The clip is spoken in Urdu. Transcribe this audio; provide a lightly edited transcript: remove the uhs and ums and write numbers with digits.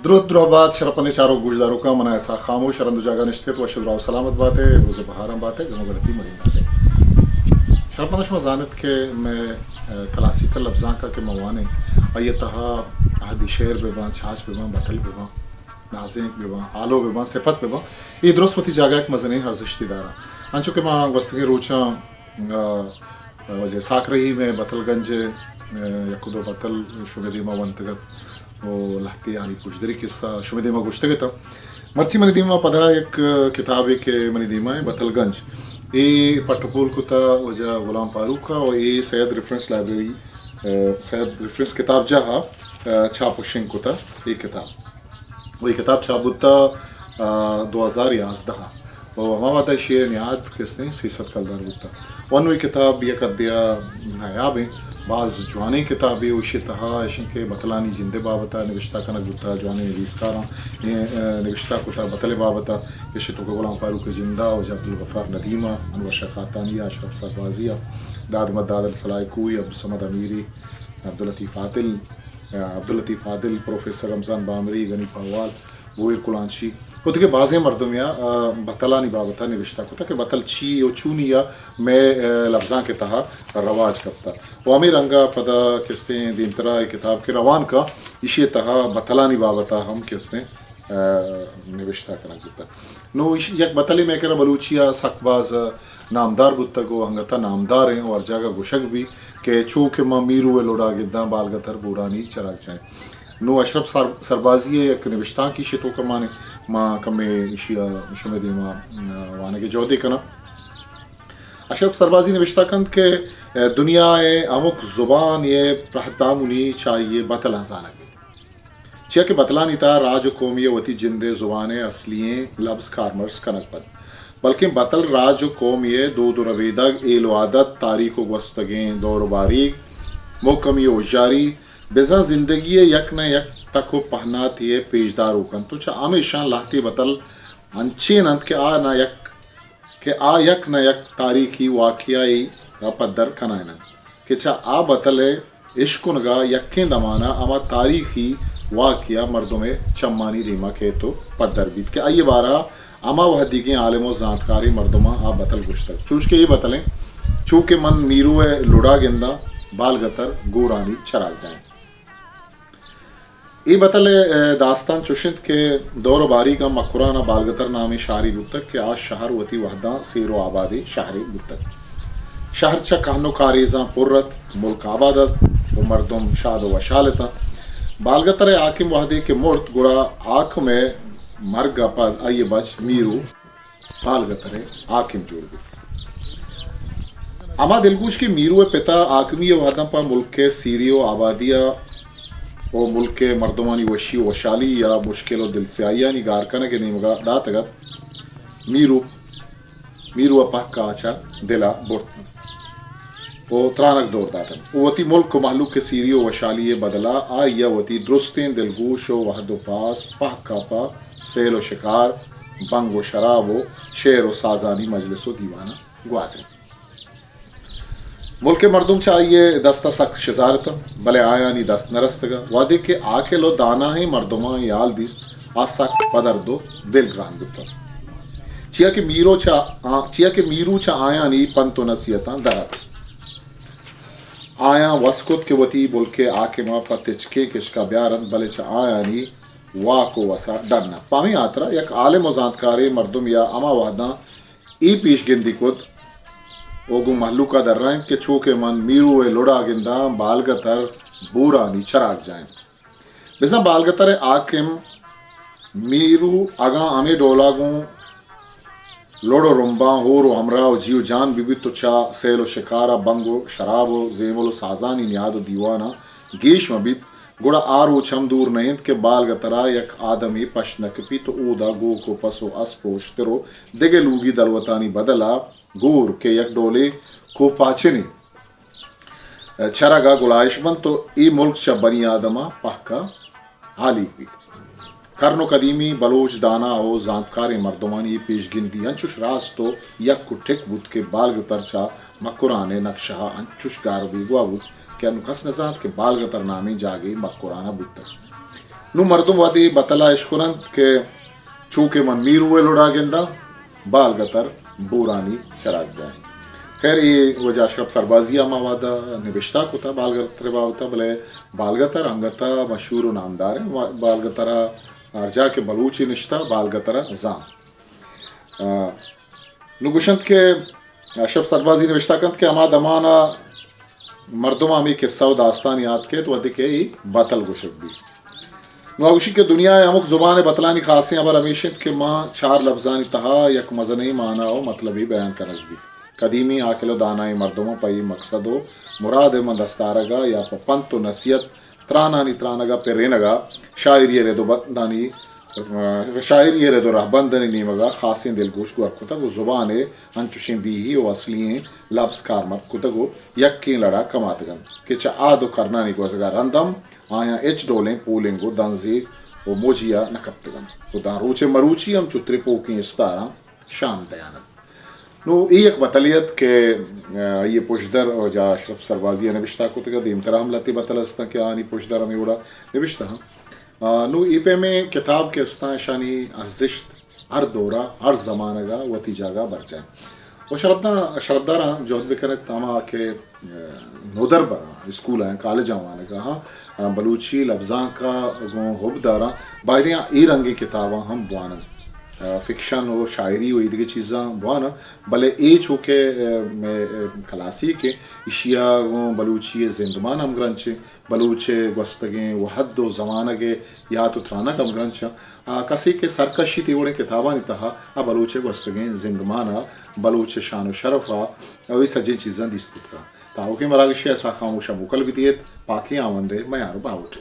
درود درآباد شرپندے چاروں گوشداروں کا منا ایسا خاموش رند جاگا نشتے تو اشد راو سلامت بات ہے روز بہارم بات ہے جمع غلطی مرین بات ہے شرپندش مزانت کے میں کلاسیکل لفظاں کا کہ موانے ایتہا عہدی شعر بیبان چھاچ بیبان بطل بیبان نازیں بیبان آلو بیبان صفت بیبان یہ درست وتی جاگا ایک مزنے ہرزشتی دارا انچو کہ ماں گوستگی روچاں وجہ ساک رہی میں بطل گنج یکدو بطل شمیدیما ونتگت وہ لہتی یعنی کچھ دری قصہ شمیدیما گشتگتا مرچی منی دیما پدھا ایک کتابی کے منی دیما ہے بطل گنج یہ پٹپول کتا وجہ غلام فاروق کا اور یہ سید ریفرنس لائبریری سید ریفرنس کتاب جہاں چھاپوشنگ کتا یہ کتاب وہی کتاب چھاپتا 2011 وہ ہما واتا شیئر نیاد کس نے سیست کلدار بودتا ونوی کتاب یک ادیا نایاب ہیں بعض جوانی کتابی وشی تہا اشن کے بطلانی جندے بابتا نوشتہ کنک بودتا جوانی ریسکاراں نوشتہ کتا بطل بابتا اشی تو غلام فاروق جندہ وجہ عبدالغفار ندیمہ انور شاہ خاتانیہ اشرف سربازیہ داد مداد الصلاح کوئی عبدالصمد امیری عبداللطیف عادل پروفیسر رمضان بامری غنی پاوال بوئر کلانچی ہوتے کہ بعضیں مردمیا بطلانی بابتا نوشتہ کتا کہ بطل چی و چونیا میں لفظاں کے تہا رواج کرتا وامی رنگا پدا کستے دین طرح کتاب کے روان کا اسی تہا بطلانی بابتا ہم کستے نوشتہ کرنا کتا نو یک بطلی میں کرا بلوچیا سخت باز نامدار بودتا گو ہنگتا نامدار ہیں اور جاگا گوشک بھی کہ چوکہ ماں میرو لوڑا گداں بالگتر بورانی چراغ جائیں نو اشرف سربازی ایک نوشتاں کی شتو کمانے ماں کمے اشیا شمیدی ماں وانے کے جودے کنا اشرف سربازی نوشتہ کند کہ دنیا امک زبان یہ پرہتامونی چاہیے بطل ہنسانا کی چیا کہ بطلانی تا راج قومی وتی جندے زبانیں اصلییں لفظ کارمرز کنک پد بلکہ بطل راج قومی دو رویدگ ایل و عادت تاریخ و گوستگیں دور و باریک محکمی و جاری بزا زندگی یک نہ یک تک و پہنات یہ پیشدار ہوکن تو چا ہمیشہ لاہتی بطل انچین انت کہ آ یک نہ یک تاریخی واقعی پدر کنائنن کہ چا آ بطل عشقنگا یکیں دمانا اما تاریخی واقعہ مردم چمانی ریما کے تو پدر بیت کہ آئیے بارہ اما وہ دیگیں عالم و زانتکاری مردمہ آ بطل گشتر چوش کے یہ بطلیں چونکہ من میرو لڑا گندہ بالگتر گورانی چراغ جائیں ای بطل داستان چوشند کے دور و باری کا مقرانہ بالگتر نامی شہری بودتک کہ آج شہر وتی وحدہ سیر و آبادی شہری بودتک شہر چا کہنو کاریزاں پرت ملک آبادت و مردم شاد و شالتا بالگتر آکم وحدی کے مرد گڑا آنکھ میں مرگا پد آئیے بچ میرو بالگتر آکم جوڑ گئی اما دلگوش کی میرو پتا آکمی وحدہ پا ملک کے سیری و آبادیہ او ملک کے مردمانی وشی و وشالی یا مشکل و دل سے آئیانی گارکانا کے نیمگا داتگت میرو اپاک کا آچا دلا بورتن او ترانک دور داتن او وطی ملک و محلوک کے سیری و وشالی بدلا آئیا وطی درستین دلگوش و وحد و پاس پاک کاپا سیل و شکار بنگ و شراب و شعر و سازانی مجلس و دیوانا گوازن ملک مردم چاہیے دستہ سخت شزارتا بلے آیانی دست نرستگا وعدے کے آکے لو دانا ہے مردمہ یال دیست آسک پدر دو دل گران گتا چیا کہ میرو چا آیانی پنتو نصیتاں درد آیا وسکت کے وطی بلکے آکے ماں پا تچکے کشکا بیارن بلے چا آیانی واکو وسا ڈرنا پامی آترا یک عالم و زانتکاری مردم یا اما وعدہ ای پیش گندی کد اوگو محلوکہ در رہیں کہ چوکے من میرو لڑا گنداں بالگتر بورانی چراغ جائیں بزن بالگتر آکم میرو اگاں ہمیں ڈولاگوں لوڑو رمباں ہورو ہمراہ جیو جان بھی تو چا سیل و شکارہ بنگو شرابو زیمل و سازانی نیاد و دیوانا گیش مبیت گوڑا آرو چھم دور نیند کے بالگترہ یک آدمی پشنک پی تو اودا گو کو پسو اس پوشترو دگے لوگی دلوتانی بدلا گور کے یک ڈولے کو پاچنی چرگا گلائش بن تو ای ملک چا بنی آدمہ پہکا حالی بھی کرنو قدیمی بلوچ دانا او زانتکار مردمانی پیش گندی انچوش راستو یک کو ٹک بود کے بالگتر چا مکرانے نقشہ انچوش گارو بھی گوا بود کہ انو کس نزاد کے بالگتر نامی جاگے مکرانہ بود تک نو مردم وادی بطلا اشکنند کہ چونکہ من میر ہوئے لڑا گندا بال گتر بورانی چراغ جائیں. خیر یہ وجہ اشرف سربازی موادا نوشتہ کو تھا بالگتر باوتا بلے بالگتر انگتا مشہور و نامدار ہے. بالگترا ارجا کے بلوچی نشتہ بالگترا زام نگوشند کے اشرف سربازی نوشتہ کند کہ اما دمانا مردم ہمیں قصہ و داستان یاد کے تو ادھے کے بطل گوشک بھی نواگوشی کے دنیا امک زبان بطلانی خاصی ابر ہمیشت کہ ماں 4 لفظانی تہا یک مزنی معنی و مطلبی بیان کنش بھی قدیمی عاقل و دانائی مردموں پئی مقصد و مراد من دستارگا یا پنت و نصیحت ترانانی ترانگا پرینگا شاعری ردو بندانی شاعری ردو رہبندنی نیمگا خاصین دل گوش گو ارکتا گو زبانے انچوشیں بھی و اصلیں لفظ کارمت کتا گو یکین لڑا کماتگن کہ چا آدو کرنانی گوزگا رندم آیا ایچ ڈولیں پولیں گو دنزی و موجیا نکبتگن و دان روچے مروچی ہم چتری پوکیں استارا شام دیانت. نو ایک بطلیت کہ یہ پشدر جا اشرف سربازی نوشتہ کو تگا دیم طرح حملتی بطلستا کہ آنی پشدر ہمیں اڑا نوشتہ نو ای پہ میں کتاب کے استان شانی ارزشت ہر دورہ ہر زمانہ گا وتی جاگا بر جائیں و شربدارا جوہد بکنے تاما کہ نودر برا اسکول ہیں کالج آوانے کا ہاں بلوچی لفظاں کا حب دارا بائدیاں ای رنگی کتاباں ہم بوانا فکشن و شاعری و دیگر چیزاں بوانا بلے ای چونکہ کلاسی کے اشیا بلوچی زندمان ہم گرنچے بلوچے گوستگیں و حد و زمانہ کے یا تو تھانا کم گرنچا کسی کے سرکشی تیوڑے کتاباں تہا بلوچے گوستگیں زندمانہ بلوچ شان و شرفا وہی سجے چیزاں دیستوت کا تاہو کہ مراگشی ایسا خاموشہ مکل بھی دیت پاکی آمندے میار باوٹے